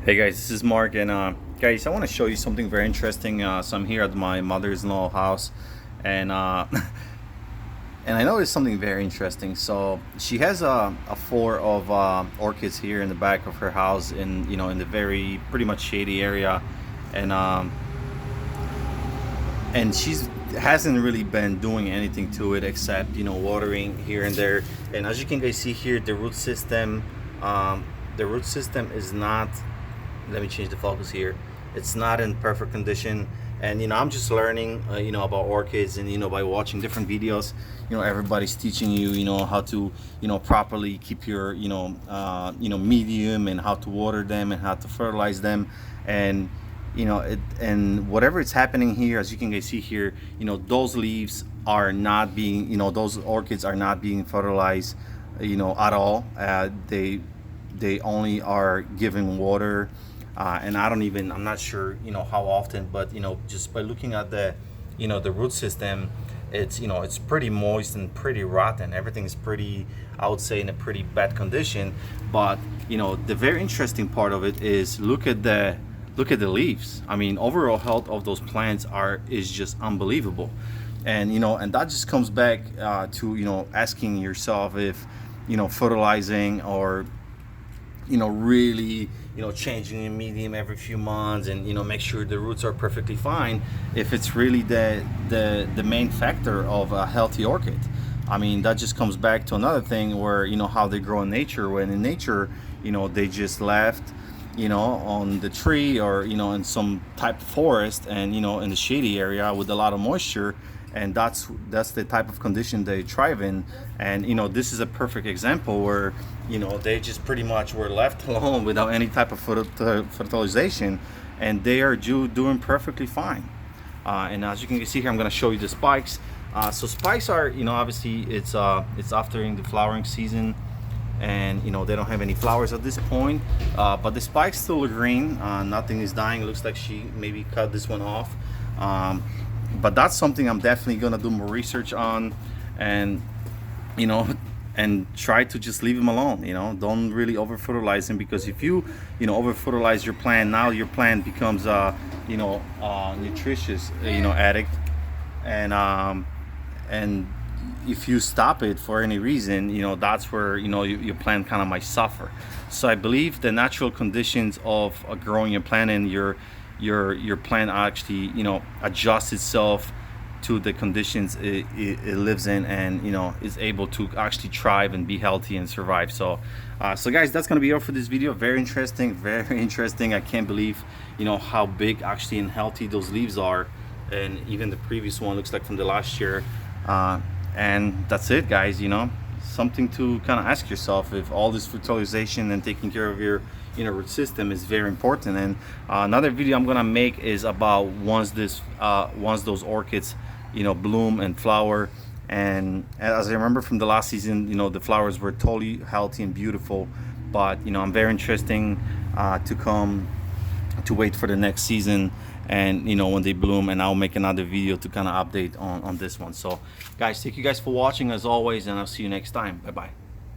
Hey guys, this is Mark, and guys, I want to show you something very interesting. So I'm here at my mother-in-law house, and and I noticed something very interesting. So she has a floor of orchids here in the back of her house, in the very pretty much shady area, and she's hasn't really been doing anything to it except watering here and there. And as you can guys see here, the root system is not, let me change the focus here, it's not in perfect condition. And I'm just learning about orchids, and by watching different videos. Everybody's teaching you how to properly keep your medium, and how to water them and how to fertilize them. And and whatever is happening here, as you can guys see here, those leaves are not being, those orchids are not being fertilized at all. They only are giving water, and I'm not sure how often, but just by looking at the root system, it's pretty moist and pretty rotten. Everything's pretty, I would say, in a pretty bad condition. But the very interesting part of it is look at the leaves. I mean, overall health of those plants is just unbelievable. And and that just comes back to asking yourself if fertilizing, or really changing the medium every few months, and make sure the roots are perfectly fine, if it's really the main factor of a healthy orchid. I mean, that just comes back to another thing where how they grow in nature, when in nature they just left on the tree, or in some type of forest, and in the shady area with a lot of moisture, and that's the type of condition they thrive in. And this is a perfect example where they just pretty much were left alone without any type of fertilization, and they are doing perfectly fine. And as you can see here, I'm going to show you the spikes. So spikes are obviously it's after in the flowering season, and they don't have any flowers at this point, but the spikes still are green. Nothing is dying. It looks like she maybe cut this one off, but that's something I'm definitely gonna do more research on, and and try to just leave them alone. Don't really over fertilize them, because if you over fertilize your plant, now your plant becomes nutritious addict. And if you stop it for any reason, that's where your plant kind of might suffer. So I believe the natural conditions of growing your plant, and your plant actually adjusts itself to the conditions it lives in, and is able to actually thrive and be healthy and survive. So guys, that's gonna be all for this video. Very interesting, very interesting. I can't believe how big actually and healthy those leaves are, and even the previous one looks like from the last year. And that's it, guys. Something to kind of ask yourself, if all this fertilization and taking care of your root system is very important. And another video I'm gonna make is about once those orchids bloom and flower. And as I remember from the last season, the flowers were totally healthy and beautiful. But I'm very interesting to wait for the next season, and when they bloom, and I'll make another video to kind of update on this one. So guys, thank you guys for watching as always, and I'll see you next time. Bye bye.